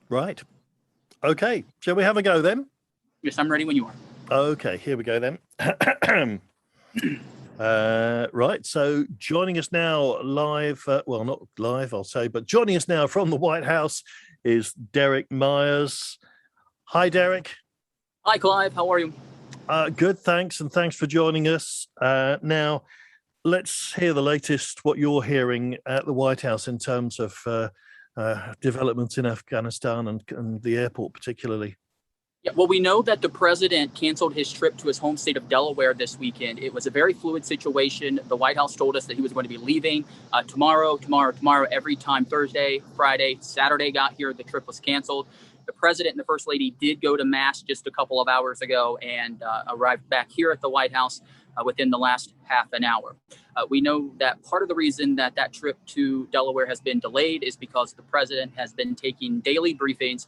Right. Okay. Shall we have a go then? Yes, I'm ready when you are. Okay, here we go then. Right. So joining us now live, well, not live, I'll say, but joining us now from the White House is Derek Myers. Hi, Derek. Hi, Clive. How are you? Good, thanks. And thanks for joining us. Now, let's hear the latest, what you're hearing at the White House in terms of developments in Afghanistan and the airport particularly. Yeah, well, we know that the president canceled his trip to his home state of Delaware this weekend. It was a very fluid situation. The White House told us that he was going to be leaving tomorrow, every time Thursday, Friday, Saturday got here, the trip was canceled. The president and the first lady did go to mass just a couple of hours ago and arrived back here at the White House within the last half an hour. We know that part of the reason that that trip to Delaware has been delayed is because the president has been taking daily briefings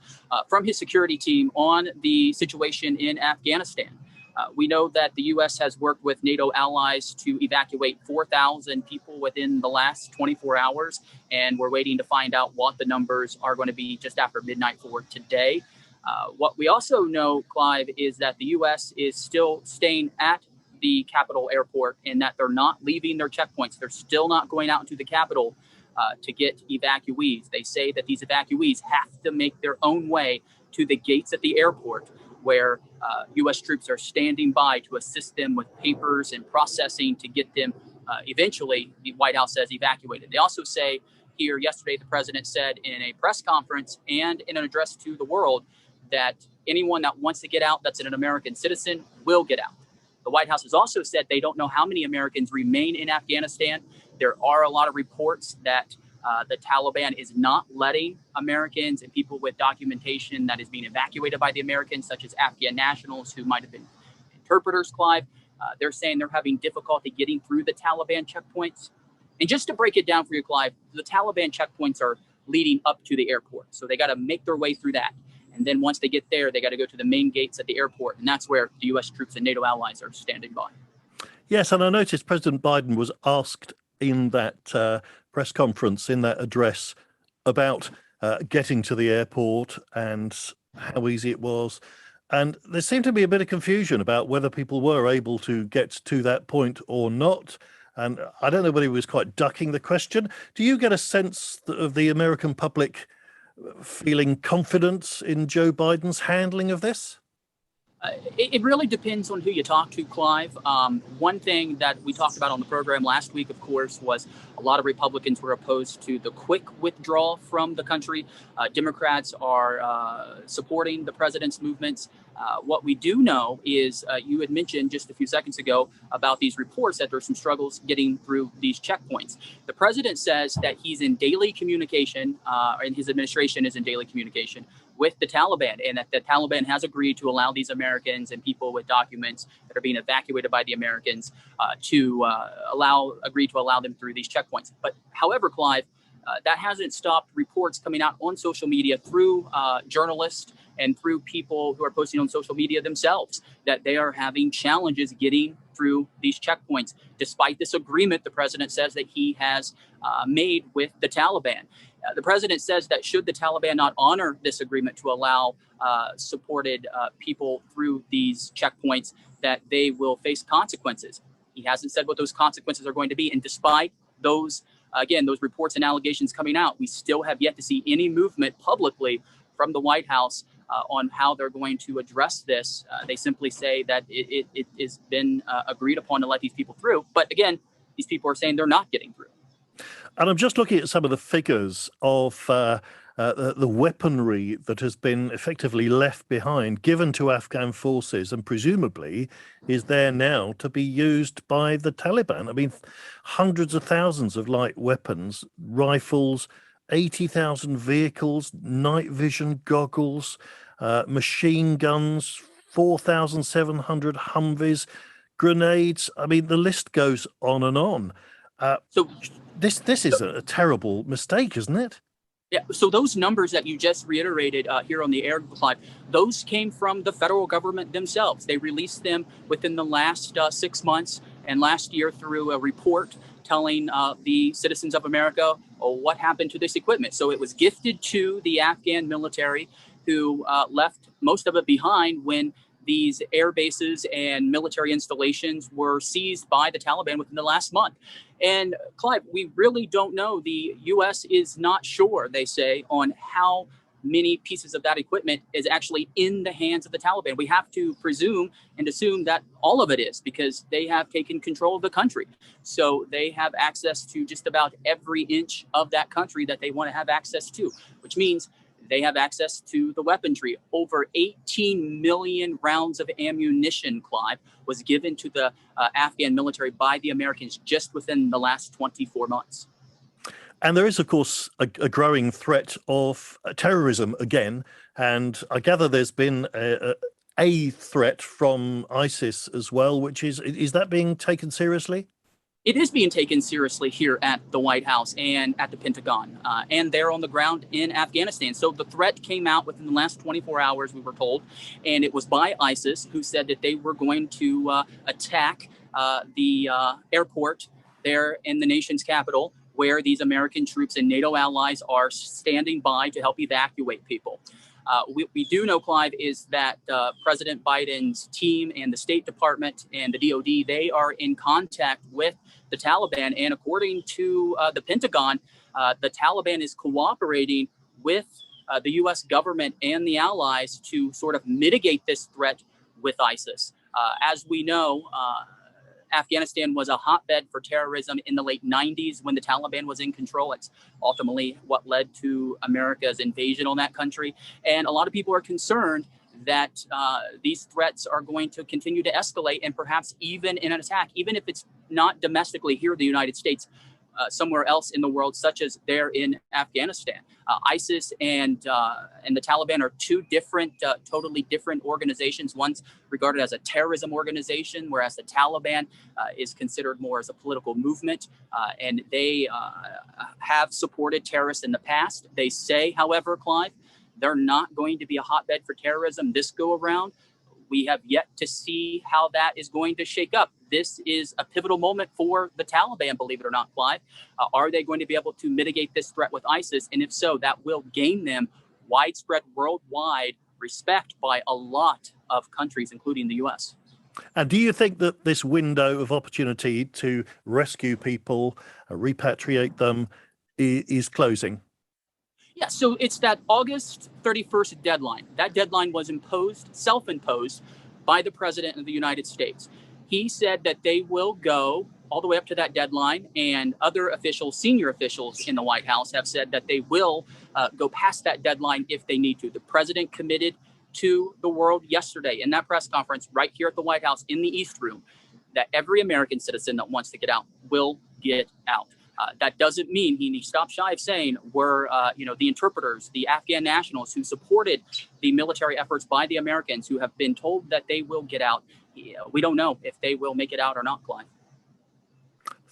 from his security team on the situation in Afghanistan. We know that the U.S. has worked with NATO allies to evacuate 4,000 people within the last 24 hours, and we're waiting to find out what the numbers are going to be just after midnight for today. What we also know, Clive, is that the U.S. is still staying at the Capitol airport and that they're not leaving their checkpoints. They're still not going out into the Capitol to get evacuees. They say that these evacuees have to make their own way to the gates at the airport where U.S. troops are standing by to assist them with papers and processing to get them eventually, the White House says, evacuated. They also say here yesterday, the president said in a press conference and in an address to the world that anyone that wants to get out that's an American citizen will get out. The White House has also said they don't know how many Americans remain in Afghanistan. There are a lot of reports that the Taliban is not letting Americans and people with documentation that is being evacuated by the Americans, such as Afghan nationals who might have been interpreters, Clive. They're saying they're having difficulty getting through the Taliban checkpoints. And just to break it down for you, Clive, the Taliban checkpoints are leading up to the airport. So they got to make their way through that. And then once they get there, they got to go to the main gates at the airport. And that's where the U.S. troops and NATO allies are standing by. Yes, and I noticed President Biden was asked in that press conference, in that address, about getting to the airport and how easy it was. And there seemed to be a bit of confusion about whether people were able to get to that point or not. And I don't know whether he was quite ducking the question. Do you get a sense of the American public feeling confident in Joe Biden's handling of this? It really depends on who you talk to, Clive. One thing that we talked about on the program last week, of course, was a lot of Republicans were opposed to the quick withdrawal from the country. Democrats are supporting the president's movements. What we do know is you had mentioned just a few seconds ago about these reports that there's some struggles getting through these checkpoints. The president says that he's in daily communication, and his administration is in daily communication with the Taliban, and that the Taliban has agreed to allow these Americans and people with documents that are being evacuated by the Americans to allow them through these checkpoints. But however, Clive, that hasn't stopped reports coming out on social media through journalists and through people who are posting on social media themselves that they are having challenges getting through these checkpoints, despite this agreement the president says that he has made with the Taliban. The president says that should the Taliban not honor this agreement to allow supported people through these checkpoints, that they will face consequences. He hasn't said what those consequences are going to be. And despite those, again, those reports and allegations coming out, we still have yet to see any movement publicly from the White House on how they're going to address this. They simply say that it has been agreed upon to let these people through. But again, these people are saying they're not getting through. And I'm just looking at some of the figures of the weaponry that has been effectively left behind, given to Afghan forces, and presumably is there now to be used by the Taliban. I mean, hundreds of thousands of light weapons, rifles, 80,000 vehicles, night vision goggles, machine guns, 4,700 Humvees, grenades. I mean, the list goes on and on. So this is a terrible mistake, isn't it? Yeah. So those numbers that you just reiterated here on the air, Clive, those came from the federal government themselves. They released them within the last 6 months and last year through a report telling the citizens of America, oh, what happened to this equipment. So it was gifted to the Afghan military, who left most of it behind when these air bases and military installations were seized by the Taliban within the last month. And Clive, we really don't know. The U.S. is not sure, they say, on how many pieces of that equipment is actually in the hands of the Taliban. We have to presume and assume that all of it is, because they have taken control of the country. So they have access to just about every inch of that country that they want to have access to, which means they have access to the weaponry. Over 18 million rounds of ammunition, Clive, was given to the Afghan military by the Americans just within the last 24 months. And there is, of course, a growing threat of terrorism again. And I gather there's been a threat from ISIS as well, which is that being taken seriously? It is being taken seriously here at the White House and at the Pentagon, and they're on the ground in Afghanistan. So the threat came out within the last 24 hours, we were told, and it was by ISIS, who said that they were going to attack the airport there in the nation's capital, where these American troops and NATO allies are standing by to help evacuate people. We do know, Clive, is that President Biden's team and the State Department and the DOD, they are in contact with the Taliban. And according to the Pentagon, the Taliban is cooperating with the U.S. government and the allies to sort of mitigate this threat with ISIS. As we know, Afghanistan was a hotbed for terrorism in the late 90s when the Taliban was in control. It's ultimately what led to America's invasion on that country. And a lot of people are concerned that these threats are going to continue to escalate, and perhaps even in an attack, even if it's not domestically here in the United States, somewhere else in the world, such as there in Afghanistan. ISIS and the Taliban are two different, totally different organizations. One's regarded as a terrorism organization, whereas the Taliban is considered more as a political movement. And they have supported terrorists in the past. They say, however, Clive, they're not going to be a hotbed for terrorism this go around. We have yet to see how that is going to shake up. This is a pivotal moment for the Taliban, believe it or not, Clive. Are they going to be able to mitigate this threat with ISIS? And if so, that will gain them widespread worldwide respect by a lot of countries, including the U.S. And do you think that this window of opportunity to rescue people, repatriate them, is closing? Yeah, so it's that August 31st deadline. That deadline was imposed, self-imposed, by the President of the United States. He said that they will go all the way up to that deadline, and other officials, senior officials in the White House, have said that they will go past that deadline if they need to. The President committed to the world yesterday in that press conference right here at the White House in the East Room that every American citizen that wants to get out will get out. That doesn't mean he stopped shy of saying we're, the interpreters, the Afghan nationals who supported the military efforts by the Americans, who have been told that they will get out. We don't know if they will make it out or not, Clive.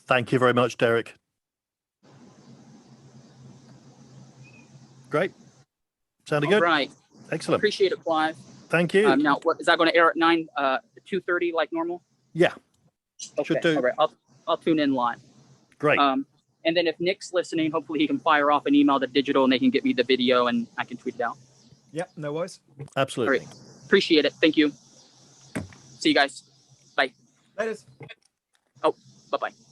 Thank you very much, Derek. Great. Sounded good. Right. Excellent. Appreciate it, Clive. Thank you. Now, is that going to air at 2:30 like normal? Yeah. Okay. Should do. All right. I'll tune in live. Great. And then if Nick's listening, hopefully he can fire off an email to Digital and they can get me the video and I can tweet it out. Yep, no worries. Absolutely. All right. Appreciate it. Thank you. See you guys. Bye. Later. Oh, bye-bye.